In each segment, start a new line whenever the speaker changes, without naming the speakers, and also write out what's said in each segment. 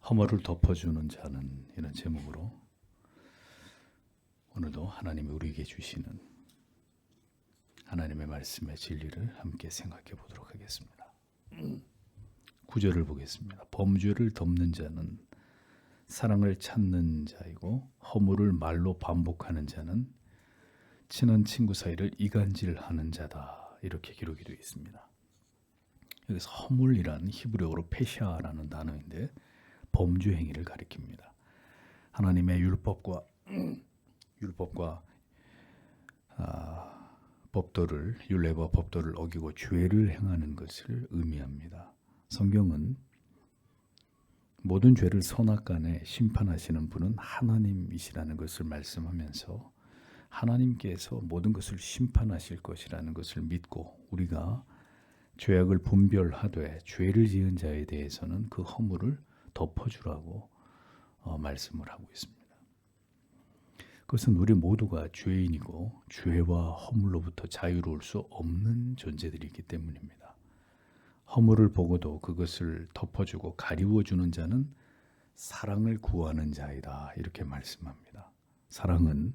허물을 덮어주는 자는, 이런 제목으로 오늘도 하나님이 우리에게 주시는 하나님의 말씀의 진리를 함께 생각해 보도록 하겠습니다. 9절을 보겠습니다. 범죄를 덮는 자는 사랑을 찾는 자이고 허물을 말로 반복하는 자는 친한 친구 사이를 이간질하는 자다, 이렇게 기록이 되어 있습니다. 여기서 허물이란 히브리어로 페샤라는 단어인데 범죄 행위를 가리킵니다. 하나님의 율법과 법도를, 율례와 법도를 어기고 죄를 행하는 것을 의미합니다. 성경은 모든 죄를 선악간에 심판하시는 분은 하나님이시라는 것을 말씀하면서 하나님께서 모든 것을 심판하실 것이라는 것을 믿고 우리가 죄악을 분별하되 죄를 지은 자에 대해서는 그 허물을 덮어주라고 말씀을 하고 있습니다. 그것은 우리 모두가 죄인이고 죄와 허물로부터 자유로울 수 없는 존재들이기 때문입니다. 허물을 보고도 그것을 덮어주고 가리워주는 자는 사랑을 구하는 자이다, 이렇게 말씀합니다. 사랑은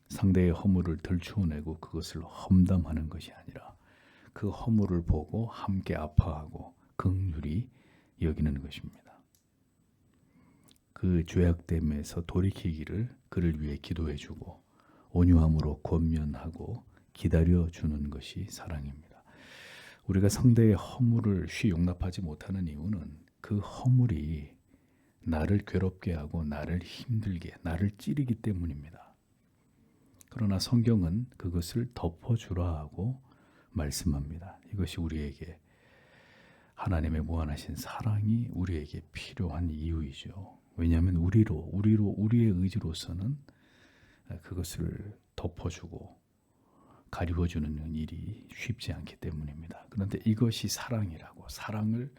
상대의 허물을 들추어내고 그것을 험담하는 것이 아니라 그 허물을 보고 함께 아파하고 긍휼히 여기는 것입니다. 그 죄악됨에서 돌이키기를 그를 위해 기도해주고 온유함으로 권면하고 기다려주는 것이 사랑입니다. 우리가 상대의 허물을 쉬 용납하지 못하는 이유는 그 허물이 나를 괴롭게 하고 나를 힘들게, 나를 찌르기 때문입니다. 그러나 성경은 그것을 덮어주라 하고 말씀합니다. 이것이 우리에게 하나님의 무한하신 사랑이 우리에게 필요한 이유이죠. 왜냐하면 우리의 의지로서는 그것을 덮어주고 가리워주는 일이 쉽지 않기 때문입니다. 그런데 이것이 사랑이라고, 사랑을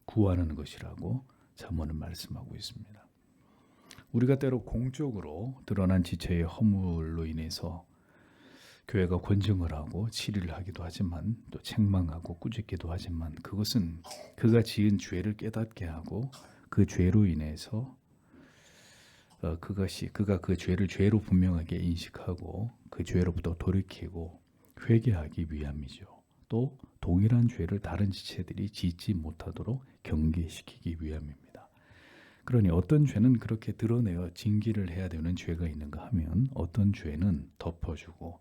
구하는 것이라고 잠언은 말씀하고 있습니다. 우리가 때로 공적으로 드러난 지체의 허물로 인해서 교회가 권증을 하고 치리를 하기도 하지만 또 책망하고 꾸짖기도 하지만 그것은 그가 지은 죄를 깨닫게 하고 그 죄로 인해서 그가 그 죄를 죄로 분명하게 인식하고 그 죄로부터 돌이키고 회개하기 위함이죠. 또 동일한 죄를 다른 지체들이 짓지 못하도록 경계시키기 위함입니다. 그러니 어떤 죄는 그렇게 드러내어 징계를 해야 되는 죄가 있는가 하면 어떤 죄는 덮어주고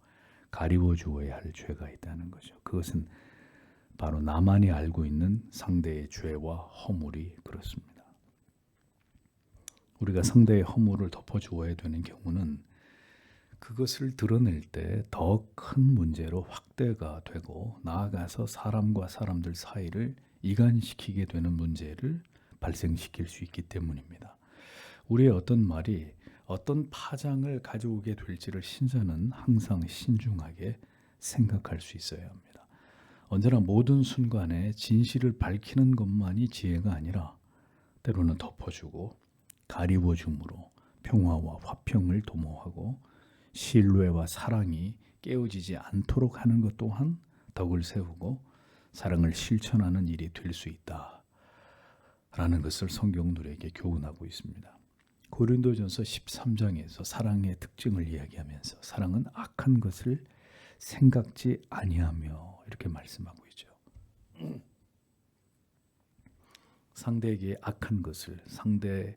가리워 주어야 할 죄가 있다는 거죠. 그것은 바로 나만이 알고 있는 상대의 죄와 허물이 그렇습니다. 우리가 상대의 허물을 덮어주어야 되는 경우는 그것을 드러낼 때 더 큰 문제로 확대가 되고 나아가서 사람과 사람들 사이를 이간시키게 되는 문제를 발생시킬 수 있기 때문입니다. 우리의 어떤 말이 어떤 파장을 가져오게 될지를 신자는 항상 신중하게 생각할 수 있어야 합니다. 언제나 모든 순간에 진실을 밝히는 것만이 지혜가 아니라 때로는 덮어주고 가리워줌으로 평화와 화평을 도모하고 신뢰와 사랑이 깨어지지 않도록 하는 것 또한 덕을 세우고 사랑을 실천하는 일이 될 수 있다라는 것을 성경은 우리에게 교훈하고 있습니다. 고린도전서 13장에서 사랑의 특징을 이야기하면서 사랑은 악한 것을 생각지 아니하며 이렇게 말씀하고 있죠. 상대에게 악한 것을, 상대의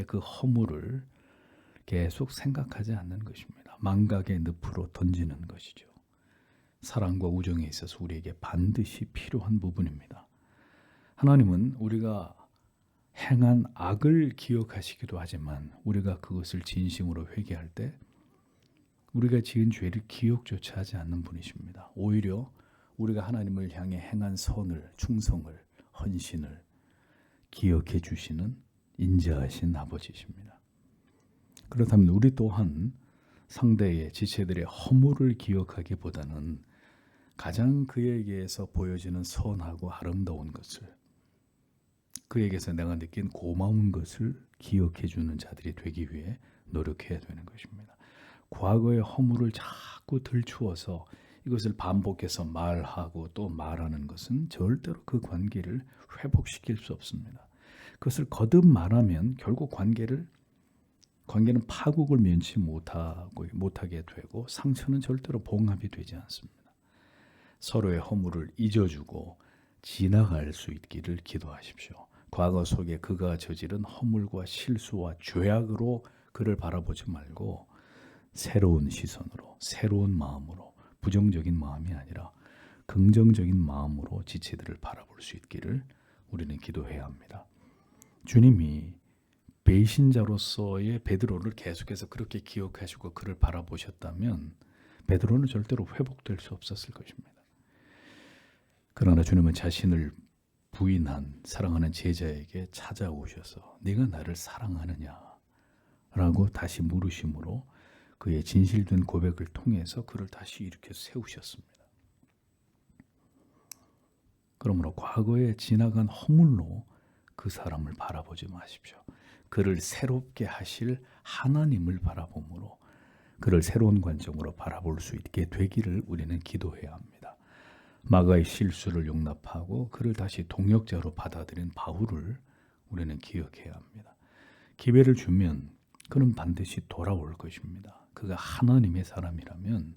그 허물을 계속 생각하지 않는 것입니다. 망각의 늪으로 던지는 것이죠. 사랑과 우정에 있어서 우리에게 반드시 필요한 부분입니다. 하나님은 우리가 행한 악을 기억하시기도 하지만 우리가 그것을 진심으로 회개할 때 우리가 지은 죄를 기억조차 하지 않는 분이십니다. 오히려 우리가 하나님을 향해 행한 선을, 충성을, 헌신을 기억해 주시는 인자하신 아버지십니다. 그렇다면 우리 또한 상대의 지체들의 허물을 기억하기보다는 가장 그에게서 보여지는 선하고 아름다운 것을, 그에게서 내가 느낀 고마운 것을 기억해 주는 자들이 되기 위해 노력해야 되는 것입니다. 과거의 허물을 자꾸 들추어서 이것을 반복해서 말하고 또 말하는 것은 절대로 그 관계를 회복시킬 수 없습니다. 그것을 거듭 말하면 결국 관계는 파국을 면치 못하게 되고 상처는 절대로 봉합이 되지 않습니다. 서로의 허물을 잊어주고 지나갈 수 있기를 기도하십시오. 과거 속에 그가 저지른 허물과 실수와 죄악으로 그를 바라보지 말고 새로운 시선으로, 새로운 마음으로, 부정적인 마음이 아니라 긍정적인 마음으로 지체들을 바라볼 수 있기를 우리는 기도해야 합니다. 주님이 배신자로서의 베드로를 계속해서 그렇게 기억하시고 그를 바라보셨다면 베드로는 절대로 회복될 수 없었을 것입니다. 그러나 주님은 자신을 부인한 사랑하는 제자에게 찾아오셔서 네가 나를 사랑하느냐? 라고 다시 물으심으로 그의 진실된 고백을 통해서 그를 다시 일으켜 세우셨습니다. 그러므로 과거에 지나간 허물로 그 사람을 바라보지 마십시오. 그를 새롭게 하실 하나님을 바라봄으로 그를 새로운 관점으로 바라볼 수 있게 되기를 우리는 기도해야 합니다. 마가의 실수를 용납하고 그를 다시 동역자로 받아들인 바울을 우리는 기억해야 합니다. 기회를 주면 그는 반드시 돌아올 것입니다. 그가 하나님의 사람이라면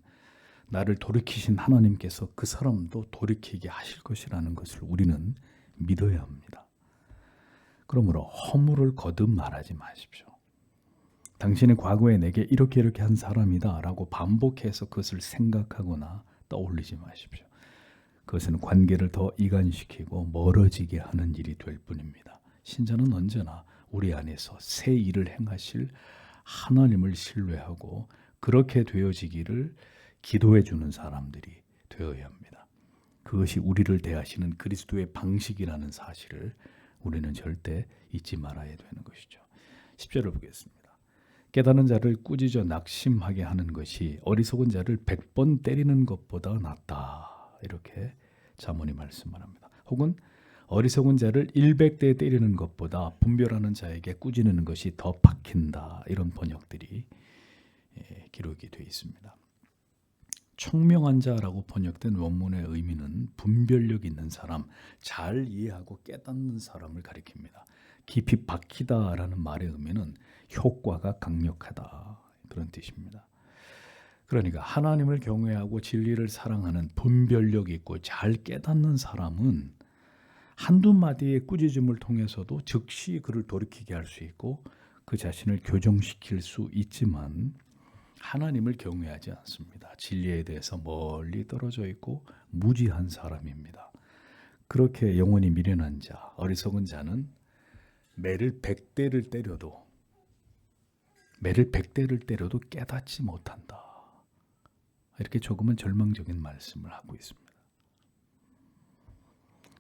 나를 돌이키신 하나님께서 그 사람도 돌이키게 하실 것이라는 것을 우리는 믿어야 합니다. 그러므로 허물을 거듭 말하지 마십시오. 당신의 과거에 내게 이렇게 한 사람이다 라고 반복해서 그것을 생각하거나 떠올리지 마십시오. 그것은 관계를 더 이간시키고 멀어지게 하는 일이 될 뿐입니다. 신자는 언제나 우리 안에서 새 일을 행하실 하나님을 신뢰하고 그렇게 되어지기를 기도해 주는 사람들이 되어야 합니다. 그것이 우리를 대하시는 그리스도의 방식이라는 사실을 우리는 절대 잊지 말아야 되는 것이죠. 10절을 보겠습니다. 깨닫는 자를 꾸짖어 낙심하게 하는 것이 어리석은 자를 100번 때리는 것보다 낫다. 이렇게 자문이 말씀을 합니다. 혹은 어리석은 자를 100대 때리는 것보다 분별하는 자에게 꾸짖는 것이 더 박힌다. 이런 번역들이 기록이 되어 있습니다. 청명한 자라고 번역된 원문의 의미는 분별력 있는 사람, 잘 이해하고 깨닫는 사람을 가리킵니다. 깊이 박히다라는 말의 의미는 효과가 강력하다 그런 뜻입니다. 그러니까 하나님을 경외하고 진리를 사랑하는 분별력 있고 잘 깨닫는 사람은 한두 마디의 꾸짖음을 통해서도 즉시 그를 돌이키게 할 수 있고 그 자신을 교정시킬 수 있지만 하나님을 경외하지 않습니다. 진리에 대해서 멀리 떨어져 있고 무지한 사람입니다. 그렇게 영혼이 미련한 자, 어리석은 자는 매를 100대를 때려도 깨닫지 못한다. 이렇게 조금은 절망적인 말씀을 하고 있습니다.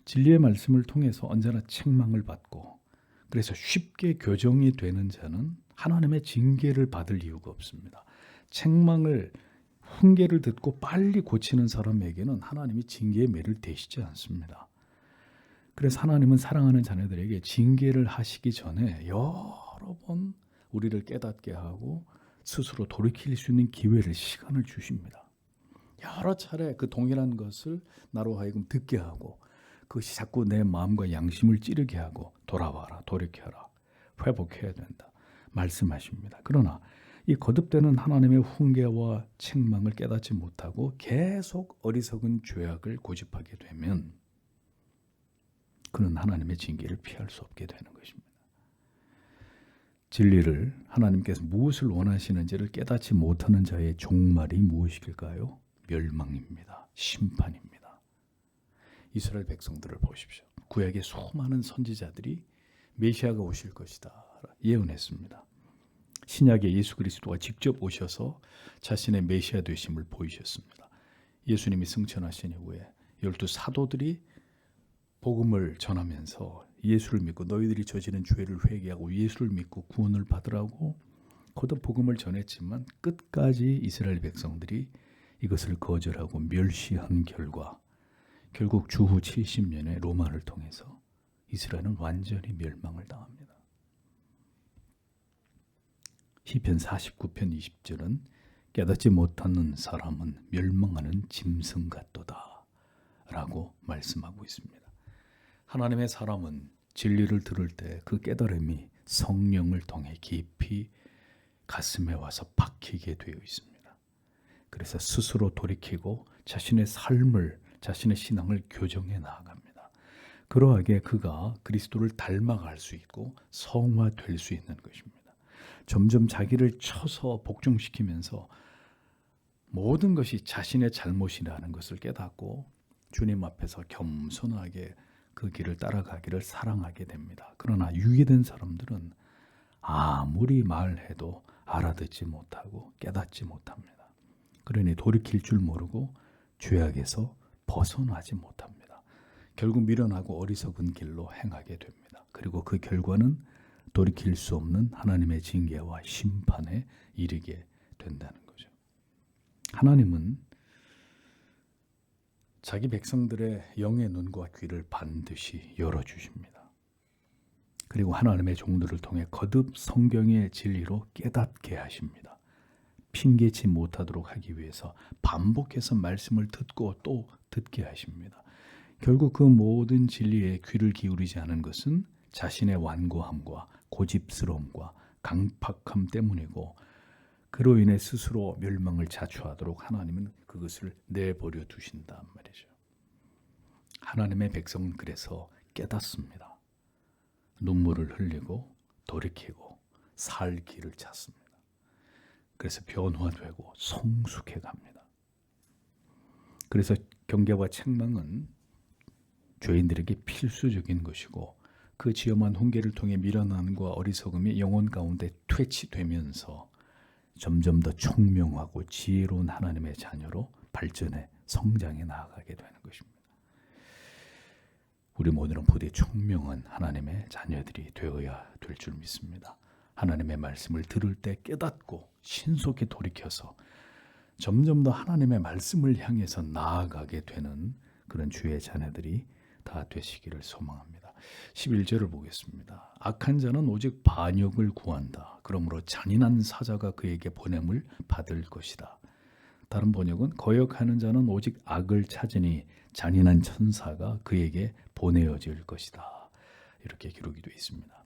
진리의 말씀을 통해서 언제나 책망을 받고 그래서 쉽게 교정이 되는 자는 하나님의 징계를 받을 이유가 없습니다. 책망을 훈계를 듣고 빨리 고치는 사람에게는 하나님이 징계의 매를 대시지 않습니다. 그래서 하나님은 사랑하는 자녀들에게 징계를 하시기 전에 여러 번 우리를 깨닫게 하고 스스로 돌이킬 수 있는 기회를, 시간을 주십니다. 여러 차례 그 동일한 것을 나로 하여금 듣게 하고 그것이 자꾸 내 마음과 양심을 찌르게 하고 돌아와라, 돌이켜라, 회복해야 된다 말씀하십니다. 그러나 이 거듭되는 하나님의 훈계와 책망을 깨닫지 못하고 계속 어리석은 죄악을 고집하게 되면 그는 하나님의 징계를 피할 수 없게 되는 것입니다. 진리를, 하나님께서 무엇을 원하시는지를 깨닫지 못하는 자의 종말이 무엇일까요? 멸망입니다. 심판입니다. 이스라엘 백성들을 보십시오. 구약의 수많은 선지자들이 메시아가 오실 것이다 예언했습니다. 신약의 예수 그리스도가 직접 오셔서 자신의 메시아 되심을 보이셨습니다. 예수님이 승천하신 이후에 12 사도들이 복음을 전하면서 예수를 믿고 너희들이 저지른 죄를 회개하고 예수를 믿고 구원을 받으라고 거듭 복음을 전했지만 끝까지 이스라엘 백성들이 이것을 거절하고 멸시한 결과 결국 주후 70년의 로마를 통해서 이스라엘은 완전히 멸망을 당합니다. 시편 49편 20절은 깨닫지 못하는 사람은 멸망하는 짐승 같도다 라고 말씀하고 있습니다. 하나님의 사람은 진리를 들을 때 그 깨달음이 성령을 통해 깊이 가슴에 와서 박히게 되어 있습니다. 그래서 스스로 돌이키고 자신의 삶을, 자신의 신앙을 교정해 나아갑니다. 그러하게 그가 그리스도를 닮아갈 수 있고 성화될 수 있는 것입니다. 점점 자기를 쳐서 복종시키면서 모든 것이 자신의 잘못이라는 것을 깨닫고 주님 앞에서 겸손하게 그 길을 따라가기를 사랑하게 됩니다. 그러나 유예된 사람들은 아무리 말해도 알아듣지 못하고 깨닫지 못합니다. 그러니 돌이킬 줄 모르고 죄악에서 벗어나지 못합니다. 결국 미련하고 어리석은 길로 행하게 됩니다. 그리고 그 결과는 돌이킬 수 없는 하나님의 징계와 심판에 이르게 된다는 거죠. 하나님은 자기 백성들의 영의 눈과 귀를 반드시 열어주십니다. 그리고 하나님의 종들을 통해 거듭 성경의 진리로 깨닫게 하십니다. 핑계치 못하도록 하기 위해서 반복해서 말씀을 듣고 또 듣게 하십니다. 결국 그 모든 진리에 귀를 기울이지 않은 것은 자신의 완고함과 고집스러움과 강팍함 때문이고, 그로 인해 스스로 멸망을 자초하도록 하나님은 그것을 내버려 두신단 말이죠. 하나님의 백성은 그래서 깨닫습니다. 눈물을 흘리고 돌이키고 살 길을 찾습니다. 그래서 변화되고 성숙해 갑니다. 그래서 경계와 책망은 죄인들에게 필수적인 것이고, 그 지엄한 훈계를 통해 미련함과 어리석음이 영혼 가운데 퇴치되면서 점점 더 총명하고 지혜로운 하나님의 자녀로 발전해 성장해 나아가게 되는 것입니다. 우리 모두는 부디 총명한 하나님의 자녀들이 되어야 될 줄 믿습니다. 하나님의 말씀을 들을 때 깨닫고 신속히 돌이켜서 점점 더 하나님의 말씀을 향해서 나아가게 되는 그런 주의 자녀들이 다 되시기를 소망합니다. 11절을 보겠습니다. 악한 자는 오직 반역을 구한다. 그러므로 잔인한 사자가 그에게 보냄을 받을 것이다. 다른 번역은 거역하는 자는 오직 악을 찾으니 잔인한 천사가 그에게 보내어질 것이다. 이렇게 기록이 되어 있습니다.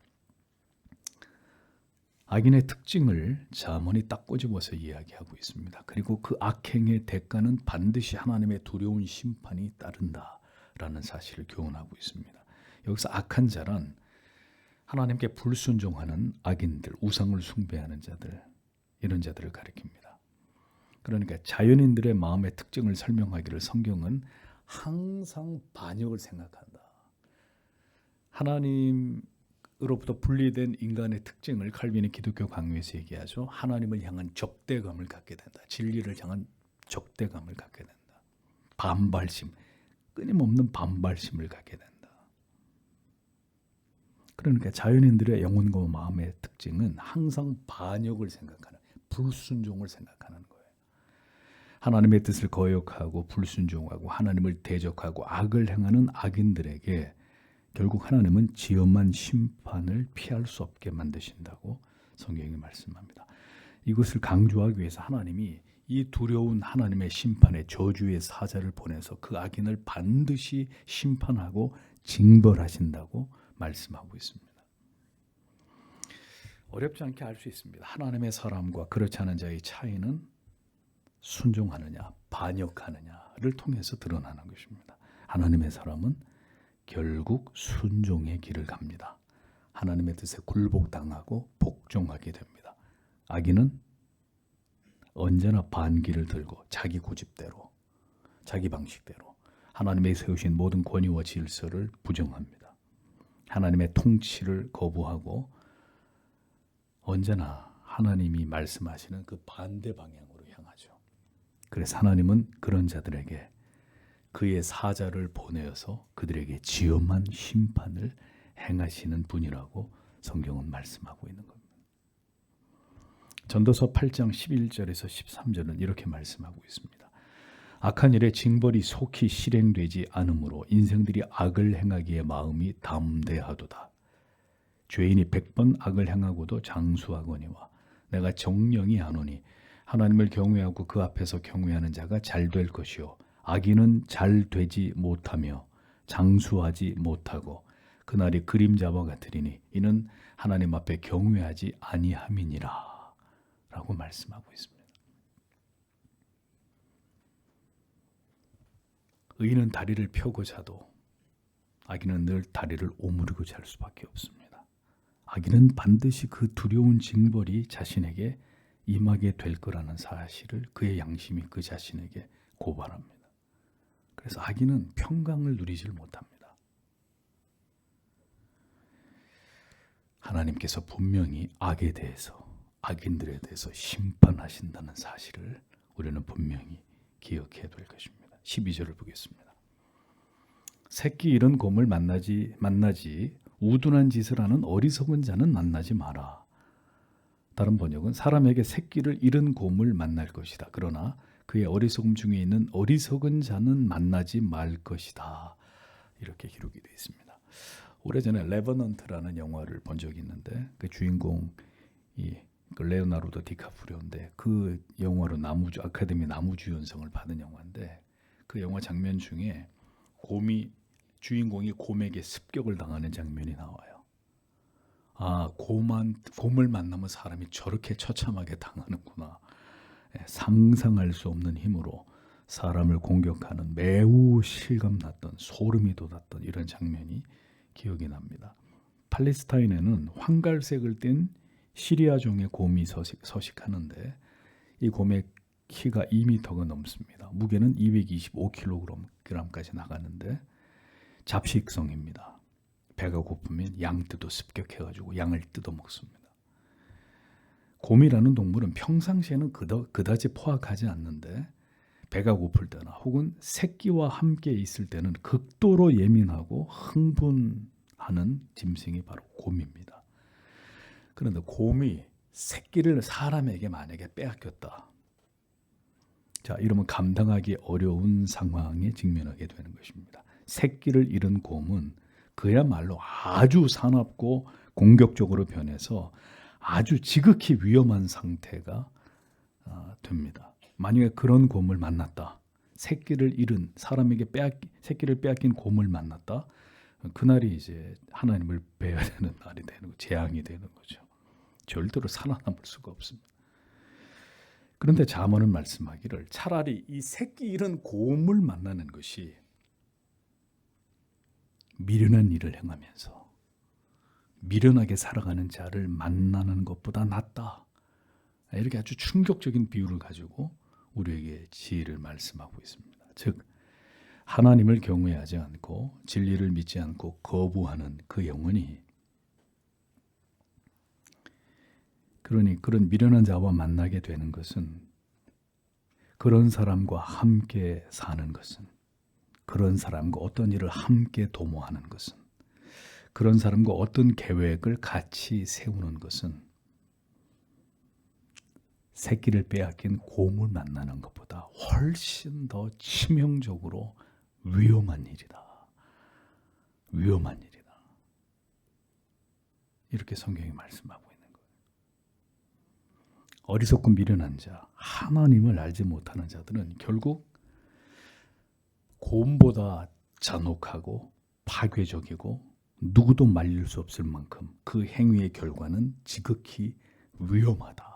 악인의 특징을 잠언이 딱 꼬집어서 이야기하고 있습니다. 그리고 그 악행의 대가는 반드시 하나님의 두려운 심판이 따른다라는 사실을 교훈하고 있습니다. 여기서 악한 자란 하나님께 불순종하는 악인들, 우상을 숭배하는 자들, 이런 자들을 가리킵니다. 그러니까 자연인들의 마음의 특징을 설명하기를 성경은 항상 반역을 생각한다. 하나님으로부터 분리된 인간의 특징을 칼빈이 기독교 강요에서 얘기하죠. 하나님을 향한 적대감을 갖게 된다. 진리를 향한 적대감을 갖게 된다. 반발심, 끊임없는 반발심을 갖게 된다. 그러니까 자연인들의 영혼과 마음의 특징은 항상 반역을 생각하는, 불순종을 생각하는 거예요. 하나님의 뜻을 거역하고 불순종하고 하나님을 대적하고 악을 행하는 악인들에게 결국 하나님은 지엄한 심판을 피할 수 없게 만드신다고 성경이 말씀합니다. 이것을 강조하기 위해서 하나님이 이 두려운 하나님의 심판의 저주의 사자를 보내서 그 악인을 반드시 심판하고 징벌하신다고 말씀하고 있습니다. 어렵지 않게 알 수 있습니다. 하나님의 사람과 그렇지 않은 자의 차이는 순종하느냐 반역하느냐를 통해서 드러나는 것입니다. 하나님의 사람은 결국 순종의 길을 갑니다. 하나님의 뜻에 굴복당하고 복종하게 됩니다. 악인은 언제나 반기를 들고 자기 고집대로, 자기 방식대로 하나님의 세우신 모든 권위와 질서를 부정합니다. 하나님의 통치를 거부하고 언제나 하나님이 말씀하시는 그 반대 방향으로 향하죠. 그래서 하나님은 그런 자들에게 그의 사자를 보내어서 그들에게 지엄한 심판을 행하시는 분이라고 성경은 말씀하고 있는 겁니다. 전도서 8장 11절에서 13절은 이렇게 말씀하고 있습니다. 악한 일의 징벌이 속히 실행되지 않으므로 인생들이 악을 행하기에 마음이 담대하도다. 죄인이 100번 악을 행하고도 장수하거니와 내가 정령이 하노니 하나님을 경외하고 그 앞에서 경외하는 자가 잘 될 것이요 악인은 잘 되지 못하며 장수하지 못하고 그날이 그림자와 같으리니 이는 하나님 앞에 경외하지 아니함이니라 라고 말씀하고 있습니다. 의인은 다리를 펴고 자도 악인은 늘 다리를 오므리고 잘 수밖에 없습니다. 악인은 반드시 그 두려운 징벌이 자신에게 임하게 될 거라는 사실을 그의 양심이 그 자신에게 고발합니다. 그래서 악인은 평강을 누리질 못합니다. 하나님께서 분명히 악에 대해서, 악인들에 대해서 심판하신다는 사실을 우리는 분명히 기억해야 될 것입니다. 12절을 보겠습니다. 새끼 잃은 곰을 만나지 우둔한 짓을 하는 어리석은 자는 만나지 마라. 다른 번역은 사람에게 새끼를 잃은 곰을 만날 것이다. 그러나 그의 어리석음 중에 있는 어리석은 자는 만나지 말 것이다. 이렇게 기록이 되어 있습니다. 오래전에 레버넌트라는 영화를 본 적이 있는데 그 주인공이 그 레오나르도 디카프리오인데 그 영화로 아카데미 나무주연상을 받은 영화인데 그 영화 장면 중에 주인공이 곰에게 습격을 당하는 장면이 나와요. 아, 곰을 만나면 사람이 저렇게 처참하게 당하는구나. 상상할 수 없는 힘으로 사람을 공격하는 매우 실감났던, 소름이 돋았던 이런 장면이 기억이 납니다. 팔레스타인에는 황갈색을 띤 시리아 종의 곰이 서식하는데 이 곰의 키가 2m가 넘습니다. 무게는 225kg까지 나가는데 잡식성입니다. 배가 고프면 양 뜯어 습격해가지고 양을 뜯어 먹습니다. 곰이라는 동물은 평상시에는 그다지 포악하지 않는데 배가 고플 때나 혹은 새끼와 함께 있을 때는 극도로 예민하고 흥분하는 짐승이 바로 곰입니다. 그런데 곰이 새끼를 사람에게 만약에 빼앗겼다. 자, 이러면 감당하기 어려운 상황에 직면하게 되는 것입니다. 새끼를 잃은 곰은 그야말로 아주 사납고 공격적으로 변해서 아주 지극히 위험한 상태가 됩니다. 만약에 그런 곰을 만났다. 새끼를 빼앗긴 곰을 만났다. 그날이 이제 하나님을 뵈야 되는 날이 되는 거, 재앙이 되는 거죠. 절대로 살아남을 수가 없습니다. 그런데 잠언은 말씀하기를 차라리 이 새끼 잃은 곰을 만나는 것이 미련한 일을 행하면서 미련하게 살아가는 자를 만나는 것보다 낫다. 이렇게 아주 충격적인 비유를 가지고 우리에게 지혜를 말씀하고 있습니다. 즉 하나님을 경외하지 않고 진리를 믿지 않고 거부하는 그 영혼이 그러니 그런 미련한 자와 만나게 되는 것은 그런 사람과 함께 사는 것은 그런 사람과 어떤 일을 함께 도모하는 것은 그런 사람과 어떤 계획을 같이 세우는 것은 새끼를 빼앗긴 곰을 만나는 것보다 훨씬 더 치명적으로 위험한 일이다. 위험한 일이다. 이렇게 성경이 말씀하고 있는 거예요. 어리석고 미련한 자, 하나님을 알지 못하는 자들은 결국 곰보다 잔혹하고 파괴적이고 누구도 말릴 수 없을 만큼 그 행위의 결과는 지극히 위험하다.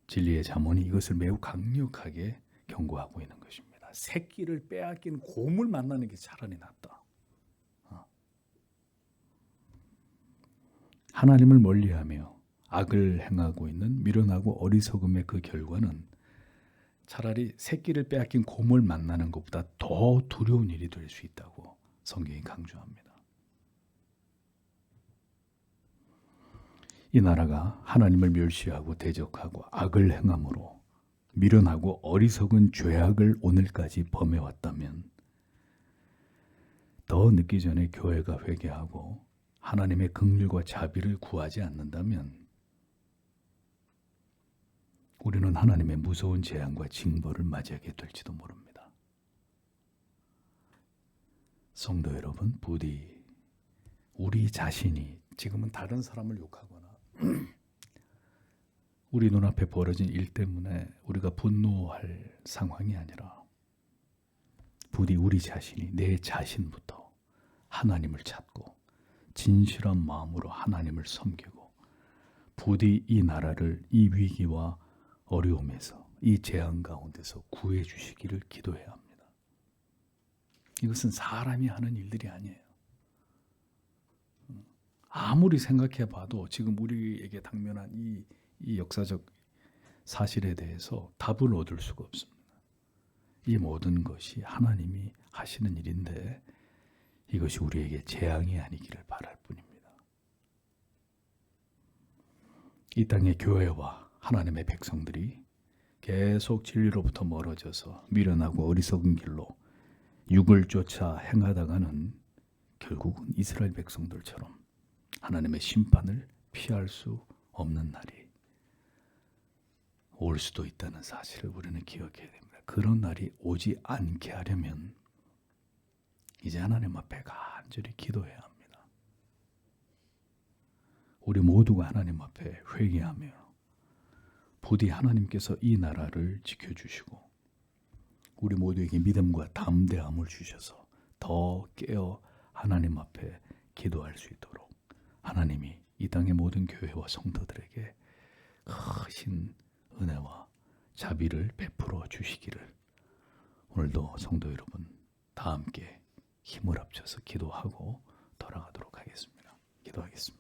진리의 잠언이 이것을 매우 강력하게 경고하고 있는 것입니다. 새끼를 빼앗긴 곰을 만나는 게 차라리 낫다. 하나님을 멀리하며 악을 행하고 있는 미련하고 어리석음의 그 결과는 차라리 새끼를 빼앗긴 곰을 만나는 것보다 더 두려운 일이 될 수 있다고 성경이 강조합니다. 이 나라가 하나님을 멸시하고 대적하고 악을 행함으로 미련하고 어리석은 죄악을 오늘까지 범해왔다면 더 늦기 전에 교회가 회개하고 하나님의 긍휼과 자비를 구하지 않는다면 우리는 하나님의 무서운 재앙과 징벌을 맞이하게 될지도 모릅니다. 성도 여러분, 부디 우리 자신이 지금은 다른 사람을 욕하거나 우리 눈앞에 벌어진 일 때문에 우리가 분노할 상황이 아니라 부디 우리 자신이 내 자신부터 하나님을 찾고 진실한 마음으로 하나님을 섬기고 부디 이 나라를 이 위기와 어려움에서 이 재앙 가운데서 구해 주시기를 기도해야 합니다. 이것은 사람이 하는 일들이 아니에요. 아무리 생각해 봐도 지금 우리에게 당면한 이 역사적 사실에 대해서 답을 얻을 수가 없습니다. 이 모든 것이 하나님이 하시는 일인데 이것이 우리에게 재앙이 아니기를 바랄 뿐입니다. 이 땅의 교회와 하나님의 백성들이 계속 진리로부터 멀어져서 미련하고 어리석은 길로 육을 쫓아 행하다가는 결국은 이스라엘 백성들처럼 하나님의 심판을 피할 수 없는 날이 올 수도 있다는 사실을 우리는 기억해야 됩니다. 그런 날이 오지 않게 하려면 이제 하나님 앞에 간절히 기도해야 합니다. 우리 모두가 하나님 앞에 회개하며 부디 하나님께서 이 나라를 지켜주시고 우리 모두에게 믿음과 담대함을 주셔서 더 깨어 하나님 앞에 기도할 수 있도록 하나님이 이 땅의 모든 교회와 성도들에게 크신 은혜와 자비를 베풀어 주시기를 오늘도 성도 여러분 다 함께 힘을 합쳐서 기도하고 돌아가도록 하겠습니다. 기도하겠습니다.